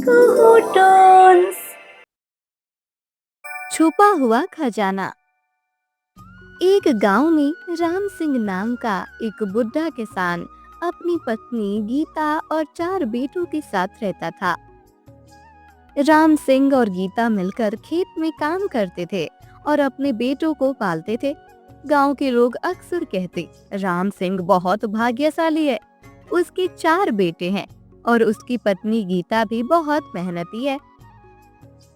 कुहू tones. छुपा हुआ खजाना। एक गांव में राम सिंह नाम का एक बुढ़ा किसान अपनी पत्नी गीता और 4 बेटों के साथ रहता था। राम सिंह और गीता मिलकर खेत में काम करते थे और अपने बेटों को पालते थे। गांव के लोग अक्सर कहते, राम सिंह बहुत भाग्यशाली है, उसके 4 बेटे हैं और उसकी पत्नी गीता भी बहुत मेहनती है।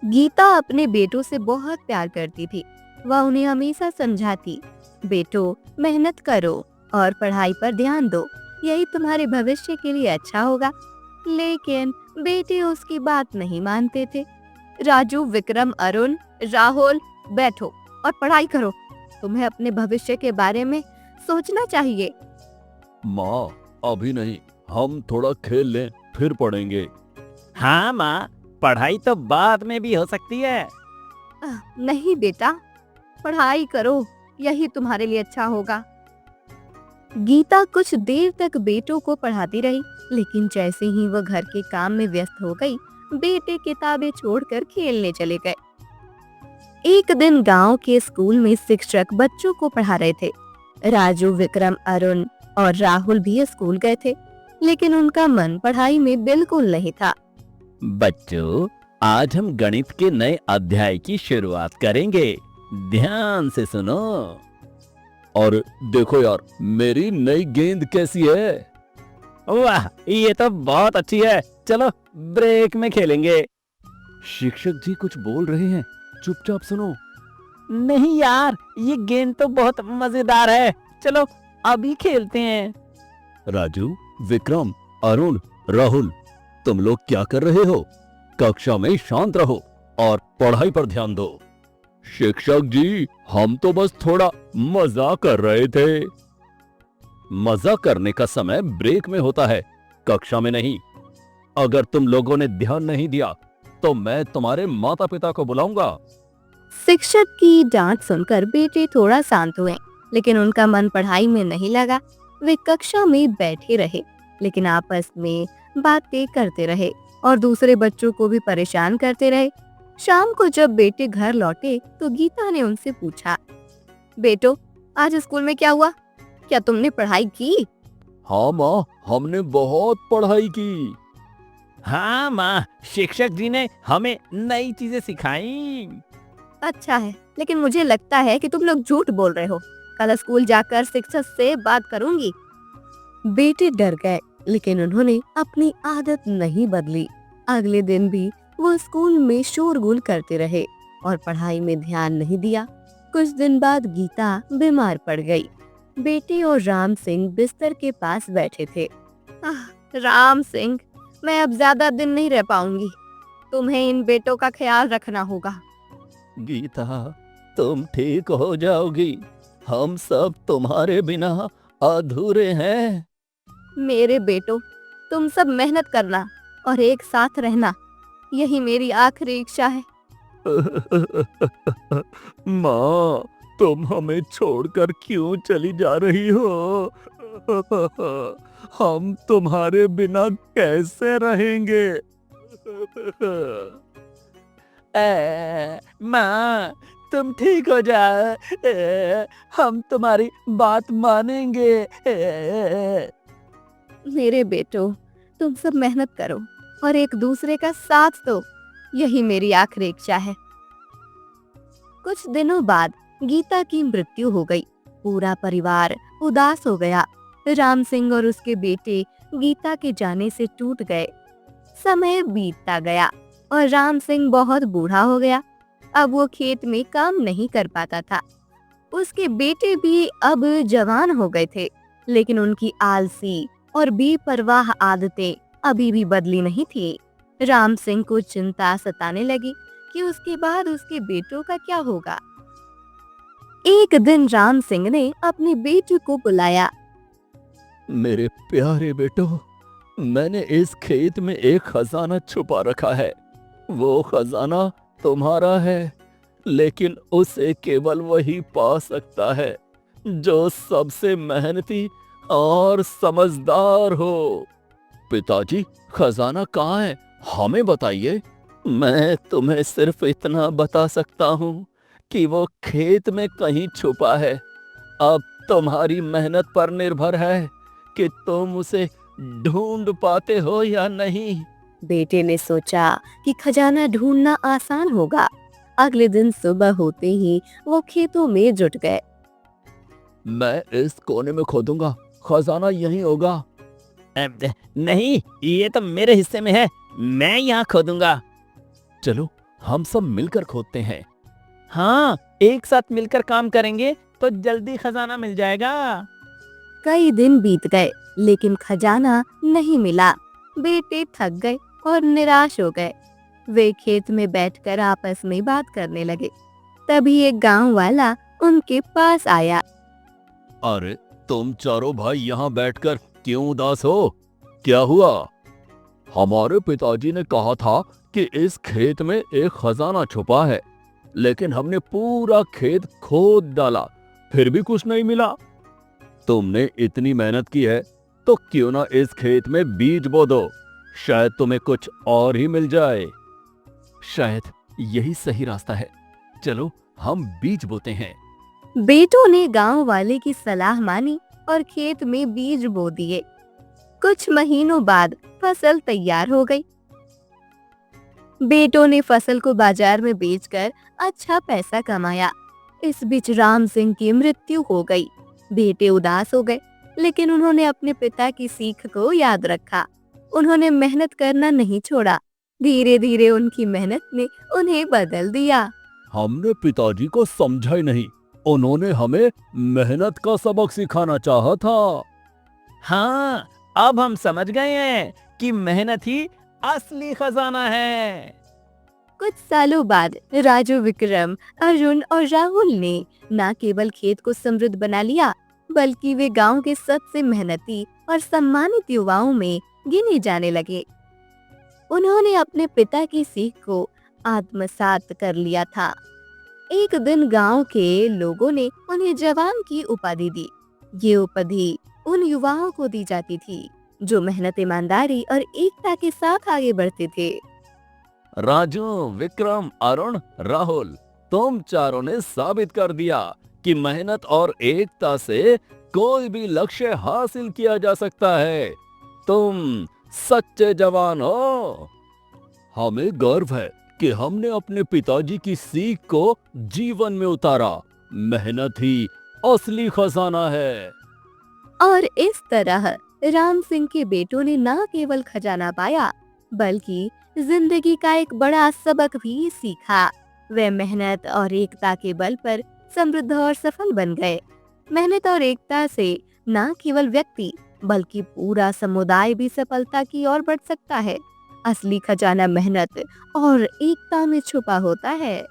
गीता अपने बेटों से बहुत प्यार करती थी। वह उन्हें हमेशा समझाती, बेटो मेहनत करो और पढ़ाई पर ध्यान दो, यही तुम्हारे भविष्य के लिए अच्छा होगा। लेकिन बेटे उसकी बात नहीं मानते थे। राजू, विक्रम, अरुण, राहुल, बैठो और पढ़ाई करो, तुम्हें अपने भविष्य के बारे में सोचना चाहिए। माँ, अभी नहीं, हम थोड़ा खेल लें फिर पढ़ेंगे। हाँ माँ, पढ़ाई तो बाद में भी हो सकती है। नहीं बेटा, पढ़ाई करो, यही तुम्हारे लिए अच्छा होगा। गीता कुछ देर तक बेटों को पढ़ाती रही, लेकिन जैसे ही वह घर के काम में व्यस्त हो गई, बेटे किताबें छोड़कर खेलने चले गए। एक दिन गांव के स्कूल में शिक्षक बच्चों को पढ़ा रहे थे। राजू, विक्रम, अरुण और राहुल भी स्कूल गए थे, लेकिन उनका मन पढ़ाई में बिल्कुल नहीं था। बच्चों, आज हम गणित के नए अध्याय की शुरुआत करेंगे, ध्यान से सुनो। और देखो यार, मेरी नई गेंद कैसी है? वाह, ये तो बहुत अच्छी है, चलो ब्रेक में खेलेंगे। शिक्षक जी कुछ बोल रहे हैं, चुपचाप सुनो। नहीं यार, ये गेंद तो बहुत मजेदार है, चलो अभी खेलते हैं। राजू, विक्रम, अरुण, राहुल, तुम लोग क्या कर रहे हो? कक्षा में शांत रहो और पढ़ाई पर ध्यान दो। शिक्षक जी, हम तो बस थोड़ा मजाक कर रहे थे। मजाक करने का समय ब्रेक में होता है, कक्षा में नहीं। अगर तुम लोगों ने ध्यान नहीं दिया तो मैं तुम्हारे माता पिता को बुलाऊंगा। शिक्षक की डांट सुनकर बेटे थोड़ा शांत हुए, लेकिन उनका मन पढ़ाई में नहीं लगा। वे कक्षा में बैठे रहे, लेकिन आपस में बातें करते रहे और दूसरे बच्चों को भी परेशान करते रहे। शाम को जब बेटे घर लौटे तो गीता ने उनसे पूछा, बेटो आज स्कूल में क्या हुआ? क्या तुमने पढ़ाई की? हाँ माँ, हमने बहुत पढ़ाई की। हाँ माँ, शिक्षक जी ने हमें नई चीजें सिखाई। अच्छा है, लेकिन मुझे लगता है कि तुम लोग झूठ बोल रहे हो। कल स्कूल जाकर शिक्षक से बात करूंगी। बेटे डर गए, लेकिन उन्होंने अपनी आदत नहीं बदली। अगले दिन भी वो स्कूल में शोरगुल करते रहे और पढ़ाई में ध्यान नहीं दिया। कुछ दिन बाद गीता बीमार पड़ गई। बेटे और राम सिंह बिस्तर के पास बैठे थे। राम सिंह, मैं अब ज्यादा दिन नहीं रह पाऊंगी, तुम्हें इन बेटों का ख्याल रखना होगा। गीता, तुम ठीक हो जाओगी, हम सब तुम्हारे बिना अधूरे हैं। मेरे बेटो, तुम सब मेहनत करना और एक साथ रहना, यही मेरी आखिरी इच्छा है। माँ, तुम हमें छोड़कर क्यों चली जा रही हो? हम तुम्हारे बिना कैसे रहेंगे? माँ, तुम ठीक हो जा, हम तुम्हारी बात मानेंगे। मेरे बेटो, तुम सब मेहनत करो और एक दूसरे का साथ दो, यही मेरी आखिरी इच्छा है। कुछ दिनों बाद गीता की मृत्यु हो गई। पूरा परिवार उदास हो गया। राम सिंह और उसके बेटे गीता के जाने से टूट गए। समय बीतता गया और राम सिंह बहुत बूढ़ा हो गया। अब वो खेत में काम नहीं कर पाता था। उसके बेटे भी अब जवान हो गए थे, लेकिन उनकी आलसी और बेपरवाह आदतें अभी भी बदली नहीं थी। राम सिंह को चिंता सताने लगी कि उसके बाद उसके बेटों का क्या होगा। एक दिन राम सिंह ने अपने बेटे को बुलाया। मेरे प्यारे बेटो, मैंने इस खेत में एक खजाना छुपा रखा है। वो खजाना तुम्हारा है, लेकिन उसे केवल वही पा सकता है जो सबसे मेहनती और समझदार हो। पिताजी, खजाना कहाँ है? हमें बताइए। मैं तुम्हें सिर्फ इतना बता सकता हूँ कि वो खेत में कहीं छुपा है। अब तुम्हारी मेहनत पर निर्भर है कि तुम उसे ढूंढ पाते हो या नहीं। बेटे ने सोचा कि खजाना ढूंढना आसान होगा। अगले दिन सुबह होते ही वो खेतों में जुट गए। मैं इस कोने में खोदूंगा, खजाना यहीं होगा। नहीं, ये तो मेरे हिस्से में है, मैं यहाँ खोदूंगा। चलो हम सब मिलकर खोदते हैं। हाँ, एक साथ मिलकर काम करेंगे तो जल्दी खजाना मिल जाएगा। कई दिन बीत गए लेकिन खजाना नहीं मिला। बेटे थक गए और निराश हो गए। वे खेत में बैठकर आपस में बात करने लगे। तभी एक गांव वाला उनके पास आया। अरे तुम चारों भाई यहाँ बैठकर क्यों उदास हो? क्या हुआ? हमारे पिताजी ने कहा था कि इस खेत में एक खजाना छुपा है, लेकिन हमने पूरा खेत खोद डाला, फिर भी कुछ नहीं मिला। तुमने इतनी मेहनत की है तो क्यों ना इस खेत में बीज बो दो, शायद तुम्हें कुछ और ही मिल जाए। शायद यही सही रास्ता है, चलो हम बीज बोते हैं। बेटों ने गांव वाले की सलाह मानी और खेत में बीज बो दिए। कुछ महीनों बाद फसल तैयार हो गई। बेटों ने फसल को बाजार में बेचकर अच्छा पैसा कमाया। इस बीच राम सिंह की मृत्यु हो गई। बेटे उदास हो गए, लेकिन उन्होंने अपने पिता की सीख को याद रखा। उन्होंने मेहनत करना नहीं छोड़ा। धीरे धीरे उनकी मेहनत ने उन्हें बदल दिया। हमने पिताजी को समझा ही नहीं, उन्होंने हमें मेहनत का सबक सिखाना चाहा था। हाँ, अब हम समझ गए हैं कि मेहनत ही असली खजाना है। कुछ सालों बाद राजू, विक्रम, अरुण और राहुल ने न केवल खेत को समृद्ध बना लिया, बल्कि वे गांव के सबसे मेहनती और सम्मानित युवाओं में गिने जाने लगे। उन्होंने अपने पिता की सीख को आत्मसात कर लिया था। एक दिन गांव के लोगों ने उन्हें जवान की उपाधि दी। ये उपाधि उन युवाओं को दी जाती थी जो मेहनत, ईमानदारी और एकता के साथ आगे बढ़ते थे। राजू, विक्रम, अरुण, राहुल, तुम चारों ने साबित कर दिया कि मेहनत और एकता से कोई भी लक्ष्य हासिल किया जा सकता है। तुम सच्चे जवान हो। हमें गर्व है कि हमने अपने पिताजी की सीख को जीवन में उतारा। मेहनत ही असली खजाना है। और इस तरह राम सिंह के बेटों ने न केवल खजाना पाया, बल्कि जिंदगी का एक बड़ा सबक भी सीखा। वे मेहनत और एकता के बल पर समृद्ध और सफल बन गए। मेहनत और एकता से न केवल व्यक्ति बल्कि पूरा समुदाय भी सफलता की ओर बढ़ सकता है। असली खजाना मेहनत और एकता में छुपा होता है।